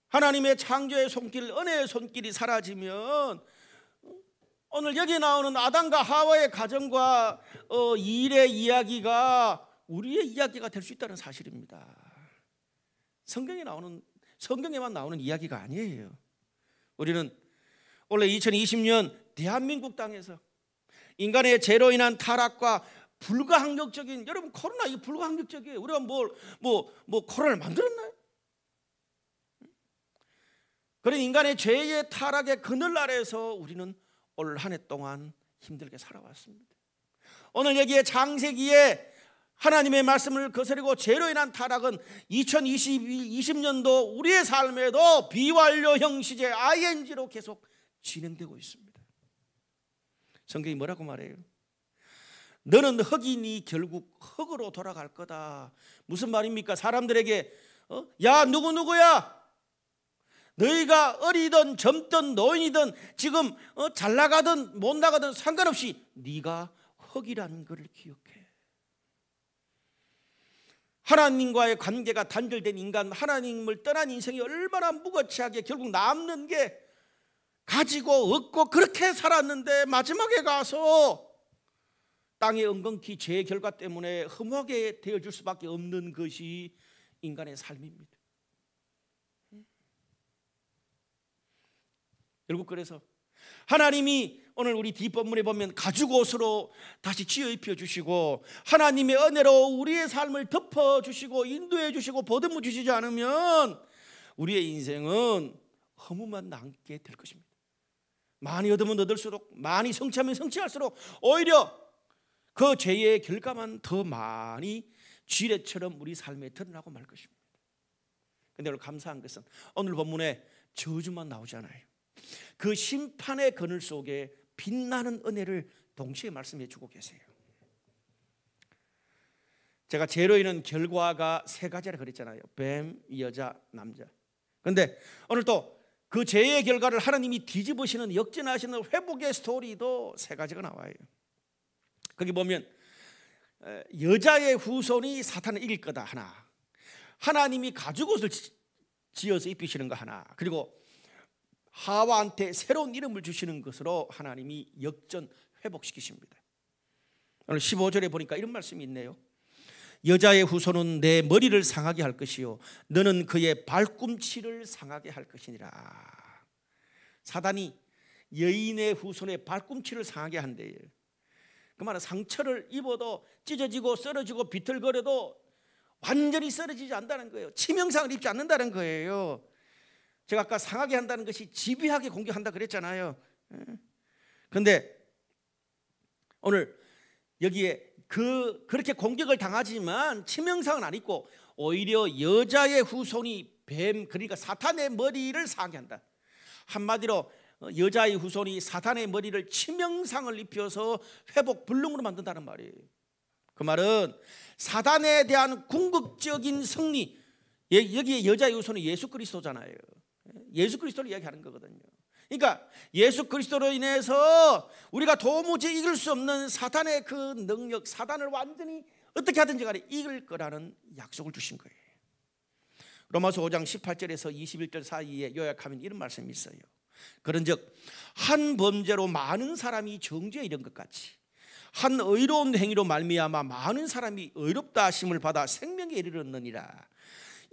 하나님의 창조의 손길, 은혜의 손길이 사라지면 오늘 여기 나오는 아담과 하와의 가정과 일의 이야기가 우리의 이야기가 될 수 있다는 사실입니다. 성경에만 나오는 이야기가 아니에요. 우리는 원래 2020년 대한민국 땅에서 인간의 죄로 인한 타락과 불가항력적인, 여러분 코로나 이게 불가항력적이에요. 우리가 코로나를 만들었나요? 그런 인간의 죄의 타락의 그늘 아래에서 우리는 올 한 해 동안 힘들게 살아왔습니다. 오늘 여기에 창세기에 하나님의 말씀을 거스르고 죄로 인한 타락은 2020년도 우리의 삶에도 비완료형 시제 ING로 계속 진행되고 있습니다. 성경이 뭐라고 말해요? 너는 흙이니 결국 흙으로 돌아갈 거다. 무슨 말입니까? 사람들에게 야 누구야? 너희가 어리든 젊든 노인이든 지금 잘 나가든 못 나가든 상관없이 네가 흙이라는 것을 기억해. 하나님과의 관계가 단절된 인간, 하나님을 떠난 인생이 얼마나 무거치하게 결국 남는 게 가지고 얻고 그렇게 살았는데 마지막에 가서 땅에 엉겅퀴 죄의 결과 때문에 허무하게 되어줄 수밖에 없는 것이 인간의 삶입니다. 결국 그래서 하나님이 오늘 우리 뒷본문에 보면 가죽옷으로 다시 지어 입혀주시고 하나님의 은혜로 우리의 삶을 덮어주시고 인도해주시고 보듬어 주시지 않으면 우리의 인생은 허무만 남게 될 것입니다. 많이 얻으면 얻을수록, 많이 성취하면 성취할수록 오히려 그 죄의 결과만 더 많이 쥐레처럼 우리 삶에 드러나고 말 것입니다. 그런데 오늘 감사한 것은 오늘 본문에 저주만 나오잖아요. 그 심판의 그늘 속에 빛나는 은혜를 동시에 말씀해 주고 계세요. 제가 죄로 인한 결과가 세 가지라 그랬잖아요. 뱀, 여자, 남자. 그런데 오늘 또 그 죄의 결과를 하나님이 뒤집으시는, 역전하시는 회복의 스토리도 세 가지가 나와요. 거기 보면 여자의 후손이 사탄을 이길 거다 하나, 하나님이 가죽옷을 지어서 입히시는 거 하나, 그리고 하와한테 새로운 이름을 주시는 것으로 하나님이 역전 회복시키십니다. 오늘 15절에 보니까 이런 말씀이 있네요. 여자의 후손은 내 머리를 상하게 할 것이요 너는 그의 발꿈치를 상하게 할 것이니라. 사단이 여인의 후손의 발꿈치를 상하게 한대요. 그 말은 상처를 입어도 찢어지고 쓰러지고 비틀거려도 완전히 쓰러지지 않는다는 거예요. 치명상을 입지 않는다는 거예요. 제가 아까 상하게 한다는 것이 집요하게 공격한다 그랬잖아요. 그런데 오늘 여기에 그렇게 공격을 당하지만 치명상은 안 입고 오히려 여자의 후손이 뱀, 그러니까 사탄의 머리를 상하게 한다. 한마디로 여자의 후손이 사탄의 머리를 치명상을 입혀서 회복 불능으로 만든다는 말이에요. 그 말은 사단에 대한 궁극적인 승리, 여기에 여자의 후손은 예수 그리스도잖아요. 예수 그리스도를 이야기하는 거거든요. 그러니까 예수 그리스도로 인해서 우리가 도무지 이길 수 없는 사탄의 그 능력, 사단을 완전히 어떻게 하든지 간에 이길 거라는 약속을 주신 거예요. 로마서 5장 18절에서 21절 사이에 요약하면 이런 말씀이 있어요. 그런즉 한 범죄로 많은 사람이 정죄에 이른 것 같이 한 의로운 행위로 말미암아 많은 사람이 의롭다 하심을 받아 생명에 이르렀느니라.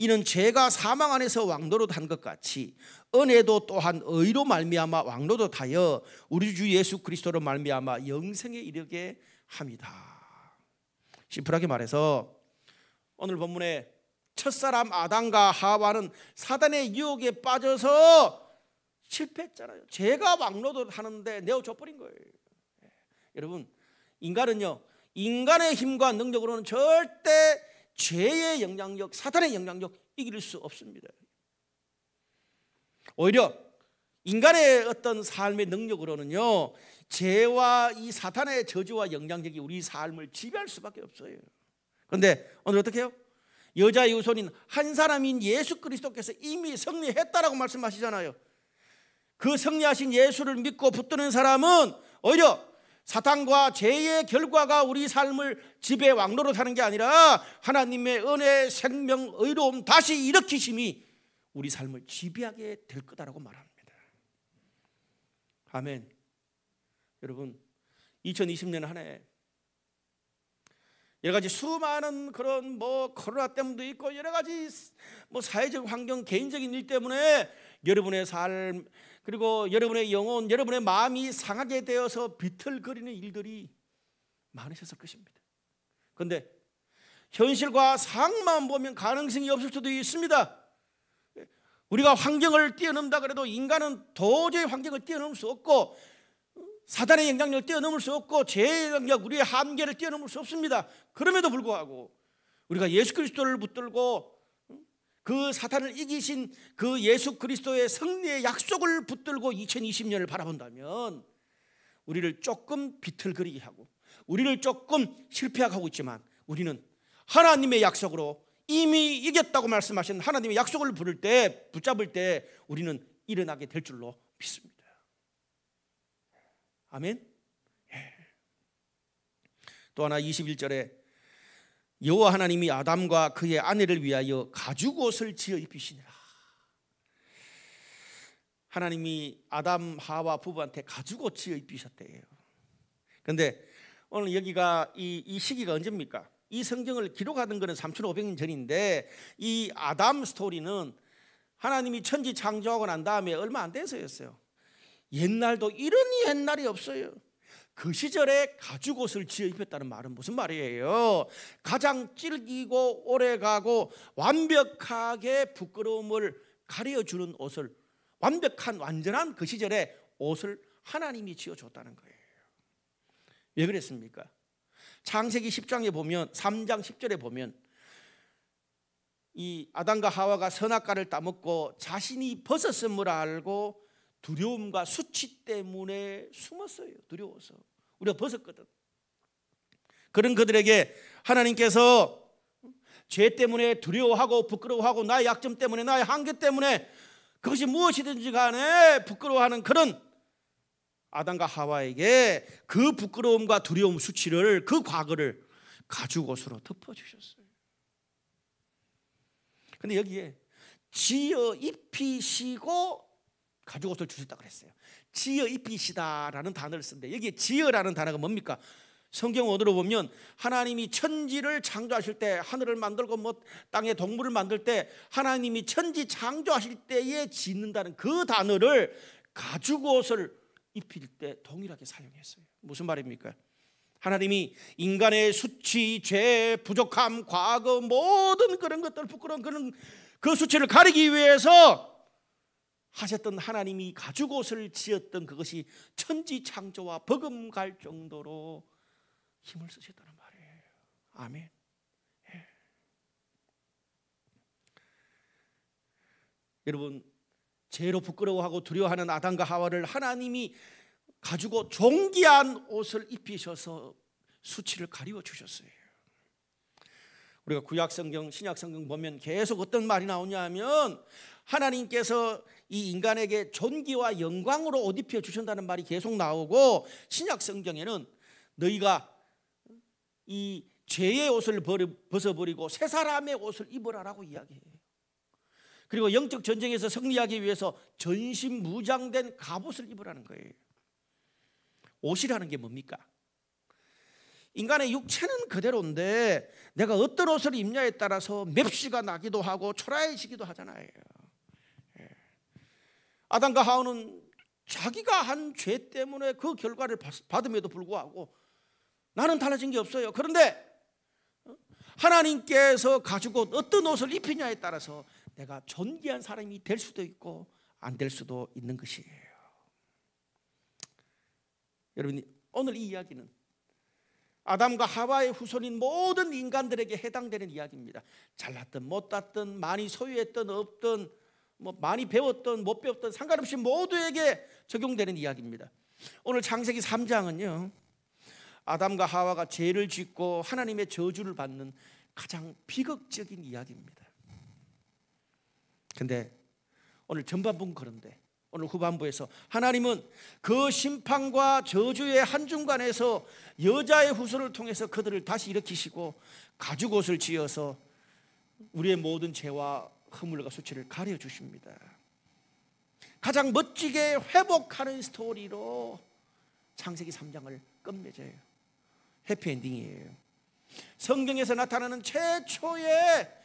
이는 죄가 사망 안에서 왕노릇한 것 같이 은혜도 또한 의로 말미암아 왕노릇하여 우리 주 예수 그리스도로 말미암아 영생에 이르게 합니다. 심플하게 말해서 오늘 본문에 첫사람 아담과 하와는 사단의 유혹에 빠져서 실패했잖아요. 죄가 왕노릇하는데 내어줘버린 거예요. 여러분, 인간은요, 인간의 힘과 능력으로는 절대 죄의 영향력, 사탄의 영향력 이길 수 없습니다. 오히려 인간의 어떤 삶의 능력으로는요, 죄와 이 사탄의 저주와 영향력이 우리 삶을 지배할 수밖에 없어요. 그런데 오늘 어떻게 해요? 여자의 후손인 한 사람인 예수 그리스도께서 이미 승리했다라고 말씀하시잖아요. 그 승리하신 예수를 믿고 붙드는 사람은 오히려 사탄과 죄의 결과가 우리 삶을 지배 왕노로 사는 게 아니라 하나님의 은혜, 생명, 의로움, 다시 일으키심이 우리 삶을 지배하게 될 거다라고 말합니다. 아멘. 여러분, 2020년 한 해 여러 가지 수많은 그런 코로나 때문도 있고 여러 가지 사회적 환경, 개인적인 일 때문에 여러분의 삶, 그리고 여러분의 영혼, 여러분의 마음이 상하게 되어서 비틀거리는 일들이 많으셨을 것입니다. 그런데 현실과 상황만 보면 가능성이 없을 수도 있습니다. 우리가 환경을 뛰어넘다 그래도 인간은 도저히 환경을 뛰어넘을 수 없고 사단의 영향력을 뛰어넘을 수 없고 죄의 영향력, 우리의 한계를 뛰어넘을 수 없습니다. 그럼에도 불구하고 우리가 예수 그리스도를 붙들고 그 사탄을 이기신 그 예수 그리스도의 승리의 약속을 붙들고 2020년을 바라본다면 우리를 조금 비틀거리게 하고 우리를 조금 실패하게 하고 있지만 우리는 하나님의 약속으로 이미 이겼다고 말씀하신 하나님의 약속을 붙잡을 때 우리는 일어나게 될 줄로 믿습니다. 아멘. 또 하나 21절에 여호와 하나님이 아담과 그의 아내를 위하여 가죽옷을 지어 입히시니라. 하나님이 아담, 하와 부부한테 가죽옷 지어 입히셨대요. 그런데 오늘 여기가 이 시기가 언제입니까? 이 성경을 기록하던 것은 3,500년 전인데 이 아담 스토리는 하나님이 천지 창조하고 난 다음에 얼마 안 돼서였어요. 옛날도 이런 옛날이 없어요. 그 시절에 가죽옷을 지어 입혔다는 말은 무슨 말이에요? 가장 질기고 오래가고 완벽하게 부끄러움을 가려주는 옷을, 완전한 그 시절에 옷을 하나님이 지어줬다는 거예요. 왜 그랬습니까? 창세기 10장에 보면 3장 10절에 보면 이 아담과 하와가 선악과를 따먹고 자신이 벗었음을 알고 두려움과 수치 때문에 숨었어요. 두려워서. 우리가 벗었거든. 그런 그들에게 하나님께서 죄 때문에 두려워하고 부끄러워하고 나의 약점 때문에 나의 한계 때문에 그것이 무엇이든지 간에 부끄러워하는 그런 아담과 하와에게 그 부끄러움과 두려움, 수치를, 그 과거를 가죽옷으로 덮어주셨어요. 근데 여기에 지어 입히시고 가죽옷을 주셨다고 그랬어요. 지어 입히시다라는 단어를 쓰는데 여기에 지어라는 단어가 뭡니까? 성경 원어로 보면 하나님이 천지를 창조하실 때, 하늘을 만들고 땅에 동물을 만들 때 하나님이 천지 창조하실 때에 짓는다는 그 단어를 가죽옷을 입힐 때 동일하게 사용했어요. 무슨 말입니까? 하나님이 인간의 수치, 죄, 부족함, 과거 모든 그런 것들, 부끄러운 그런 그 수치를 가리기 위해서 하셨던 하나님이 가죽옷을 지었던 그것이 천지 창조와 버금갈 정도로 힘을 쓰셨다는 말이에요. 아멘. 예. 여러분, 죄로 부끄러워하고 두려워하는 아담과 하와를 하나님이 가지고 존귀한 옷을 입히셔서 수치를 가리워 주셨어요. 우리가 구약성경, 신약성경 보면 계속 어떤 말이 나오냐 하면 하나님께서 이 인간에게 존귀와 영광으로 옷 입혀 주신다는 말이 계속 나오고, 신약성경에는 너희가 이 죄의 옷을 벗어버리고 새 사람의 옷을 입으라라고 이야기해요. 그리고 영적 전쟁에서 승리하기 위해서 전신무장된 갑옷을 입으라는 거예요. 옷이라는 게 뭡니까? 인간의 육체는 그대로인데 내가 어떤 옷을 입냐에 따라서 맵시가 나기도 하고 초라해지기도 하잖아요. 아담과 하와는 자기가 한 죄 때문에 그 결과를 받음에도 불구하고 나는 달라진 게 없어요. 그런데 하나님께서 가지고 어떤 옷을 입히냐에 따라서 내가 존귀한 사람이 될 수도 있고 안 될 수도 있는 것이에요. 여러분, 오늘 이 이야기는 아담과 하와의 후손인 모든 인간들에게 해당되는 이야기입니다. 잘났든 못났든 많이 소유했든 없든 많이 배웠든 못 배웠든 상관없이 모두에게 적용되는 이야기입니다. 오늘 창세기 3장은요, 아담과 하와가 죄를 짓고 하나님의 저주를 받는 가장 비극적인 이야기입니다. 근데 오늘 전반부는 그런데 오늘 후반부에서 하나님은 그 심판과 저주의 한중간에서 여자의 후손을 통해서 그들을 다시 일으키시고 가죽옷을 지어서 우리의 모든 죄와 허물과 수치를 가려 주십니다. 가장 멋지게 회복하는 스토리로 창세기 3장을 끝맺어요. 해피엔딩이에요. 성경에서 나타나는 최초의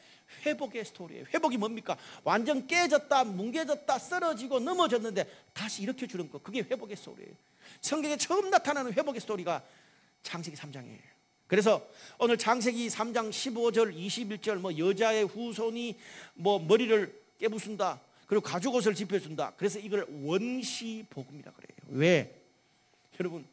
회복의 스토리예요. 회복이 뭡니까? 완전 깨졌다, 뭉개졌다, 쓰러지고 넘어졌는데 다시 일으켜주는 것, 그게 회복의 스토리예요. 성경에 처음 나타나는 회복의 스토리가 창세기 3장이에요. 그래서 오늘 창세기 3장 15절, 21절 여자의 후손이 머리를 깨부순다, 그리고 가죽옷을 집혀준다. 그래서 이걸 원시복음이라 그래요. 왜? 여러분,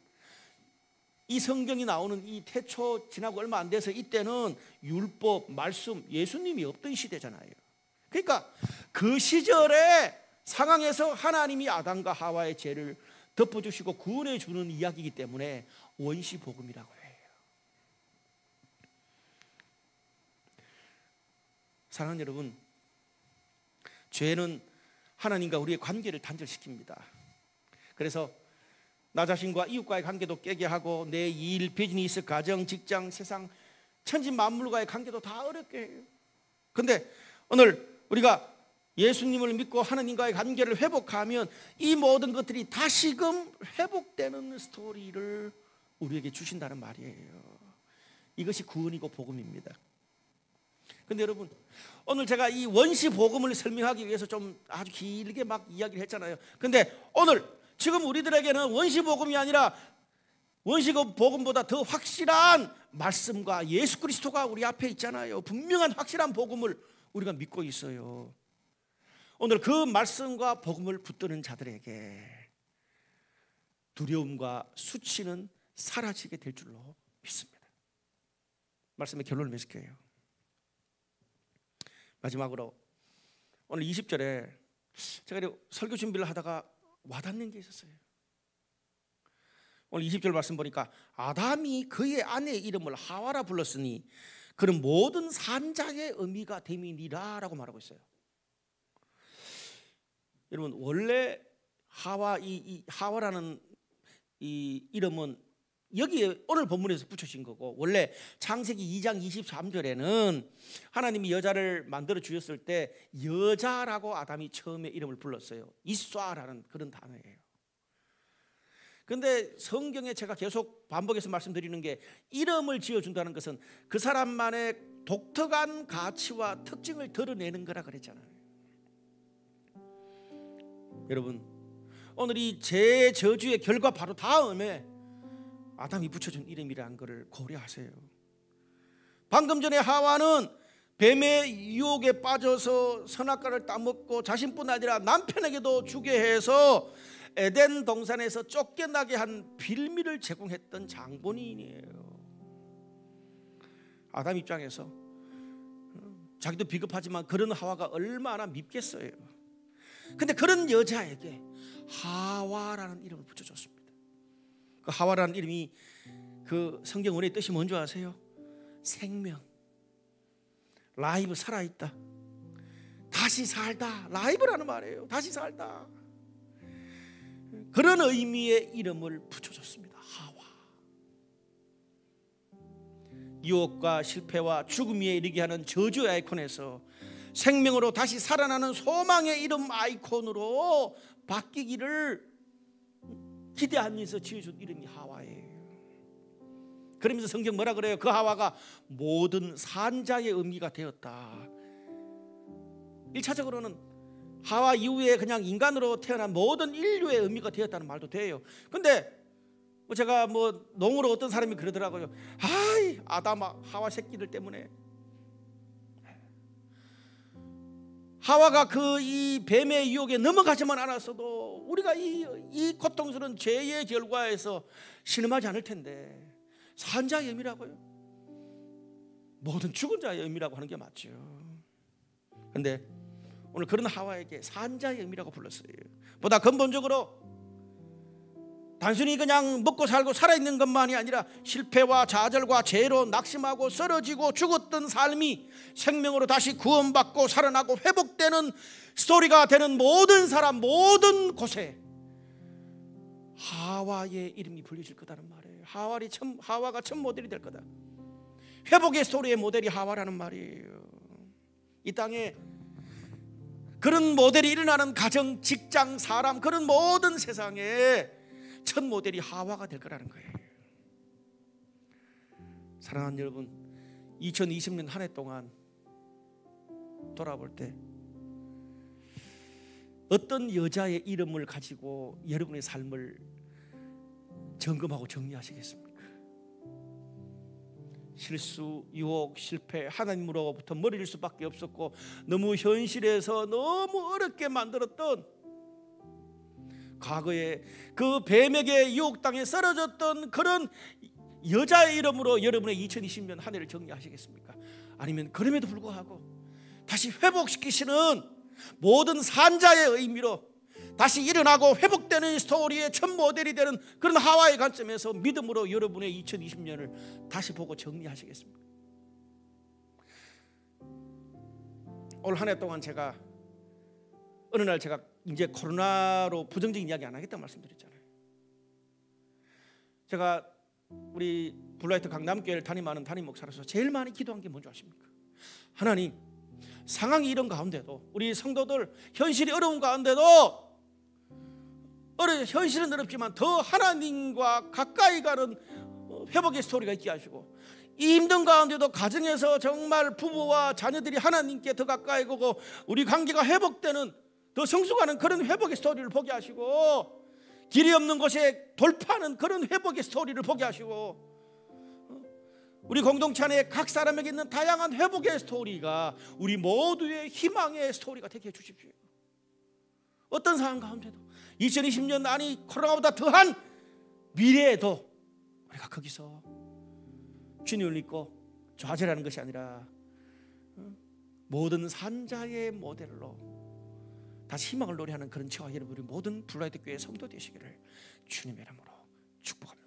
이 성경이 나오는 이 태초 지나고 얼마 안 돼서 이때는 율법, 말씀, 예수님이 없던 시대잖아요. 그러니까 그 시절의 상황에서 하나님이 아담과 하와의 죄를 덮어주시고 구원해 주는 이야기이기 때문에 원시복음이라고 해요. 사랑하는 여러분, 죄는 하나님과 우리의 관계를 단절시킵니다. 그래서 나 자신과 이웃과의 관계도 깨게 하고 내 일, 비즈니스, 가정, 직장, 세상 천지 만물과의 관계도 다 어렵게 해요. 그런데 오늘 우리가 예수님을 믿고 하나님과의 관계를 회복하면 이 모든 것들이 다시금 회복되는 스토리를 우리에게 주신다는 말이에요. 이것이 구원이고 복음입니다. 근데 여러분, 오늘 제가 이 원시 복음을 설명하기 위해서 좀 아주 길게 막 이야기를 했잖아요. 근데 오늘 지금 우리들에게는 원시 복음이 아니라 원시 복음보다 더 확실한 말씀과 예수 그리스도가 우리 앞에 있잖아요. 분명한 확실한 복음을 우리가 믿고 있어요. 오늘 그 말씀과 복음을 붙드는 자들에게 두려움과 수치는 사라지게 될 줄로 믿습니다. 말씀의 결론을 맺을게요. 마지막으로 오늘 20절에 제가 설교 준비를 하다가 와닿는 게 있었어요. 오늘 20절 말씀 보니까 아담이 그의 아내의 이름을 하와라 불렀으니 그는 모든 산자의 의미가 됨이니라 라고 말하고 있어요. 여러분, 원래 이 하와라는 이 이름은 여기에 오늘 본문에서 붙여진 거고, 원래 창세기 2장 23절에는 하나님이 여자를 만들어 주셨을 때 여자라고 아담이 처음에 이름을 불렀어요. 이쏴라는 그런 단어예요. 그런데 성경에 제가 계속 반복해서 말씀드리는 게, 이름을 지어준다는 것은 그 사람만의 독특한 가치와 특징을 드러내는 거라 그랬잖아요. 여러분, 오늘 이 저주의 결과 바로 다음에 아담이 붙여준 이름이라는 것을 고려하세요. 방금 전에 하와는 뱀의 유혹에 빠져서 선악과를 따먹고 자신뿐 아니라 남편에게도 주게 해서 에덴 동산에서 쫓겨나게 한 빌미를 제공했던 장본인이에요. 아담 입장에서 자기도 비겁하지만 그런 하와가 얼마나 밉겠어요. 근데 그런 여자에게 하와라는 이름을 붙여줬습니다. 그 하와라는 이름이 그 성경 원어의 뜻이 뭔지 아세요? 생명, 라이브, 살아있다, 다시 살다, 라이브라는 말이에요. 다시 살다, 그런 의미의 이름을 붙여줬습니다. 하와. 유혹과 실패와 죽음에 이르게 하는 저주의 아이콘에서 생명으로 다시 살아나는 소망의 이름 아이콘으로 바뀌기를 기대하면서 지어준 이름이 하와예요. 그러면서 성경 뭐라 그래요? 그 하와가 모든 산자의 의미가 되었다. 1차적으로는 하와 이후에 그냥 인간으로 태어난 모든 인류의 의미가 되었다는 말도 돼요. 근데 제가 농으로 어떤 사람이 그러더라고요. 아이, 아담 하와 새끼들 때문에 하와가 이 뱀의 유혹에 넘어가지만 않았어도 우리가 이 고통스러운 죄의 결과에서 신음하지 않을 텐데, 산 자의 의미라고요. 모든 죽은 자의 의미라고 하는 게 맞죠. 그런데 오늘 그런 하와에게 산 자의 의미라고 불렀어요. 보다 근본적으로 단순히 그냥 먹고 살고 살아있는 것만이 아니라 실패와 좌절과 죄로 낙심하고 쓰러지고 죽었던 삶이 생명으로 다시 구원받고 살아나고 회복되는 스토리가 되는 모든 사람, 모든 곳에 하와의 이름이 불려질 거다는 말이에요. 하와가 첫 모델이 될 거다. 회복의 스토리의 모델이 하와라는 말이에요. 이 땅에 그런 모델이 일어나는 가정, 직장, 사람, 그런 모든 세상에 첫 모델이 하와가 될 거라는 거예요. 사랑하는 여러분, 2020년 한 해 동안 돌아볼 때 어떤 여자의 이름을 가지고 여러분의 삶을 점검하고 정리하시겠습니까? 실수, 유혹, 실패, 하나님으로부터 멀어질 수밖에 없었고 너무 현실에서 너무 어렵게 만들었던 과거에 그 뱀에게 유혹당해 쓰러졌던 그런 여자의 이름으로 여러분의 2020년 한 해를 정리하시겠습니까? 아니면 그럼에도 불구하고 다시 회복시키시는 모든 산자의 의미로 다시 일어나고 회복되는 스토리의 첫 모델이 되는 그런 하와의 관점에서 믿음으로 여러분의 2020년을 다시 보고 정리하시겠습니까? 올 한 해 동안 제가 어느 날 제가 이제 코로나로 부정적인 이야기 안 하겠다고 말씀드렸잖아요. 제가 우리 블라이트 강남교회를 담임하는 담임 목사로서 제일 많이 기도한 게 뭔지 아십니까? 하나님, 상황이 이런 가운데도 우리 성도들 현실이 어려운 가운데도 현실은 어렵지만 더 하나님과 가까이 가는 회복의 스토리가 있게 하시고, 이 힘든 가운데도 가정에서 정말 부부와 자녀들이 하나님께 더 가까이 가고 우리 관계가 회복되는 더 성숙하는 그런 회복의 스토리를 보게 하시고, 길이 없는 곳에 돌파하는 그런 회복의 스토리를 보게 하시고, 우리 공동체 안에 각 사람에게 있는 다양한 회복의 스토리가 우리 모두의 희망의 스토리가 되게 해주십시오. 어떤 상황 가운데도 2020년 아니 코로나보다 더한 미래에도 우리가 거기서 주님을 믿고 좌절하는 것이 아니라 모든 산자의 모델로 다시 희망을 노래하는 그런 저와 여러분이 모든 블라이트 교회 성도 되시기를 주님의 이름으로 축복합니다.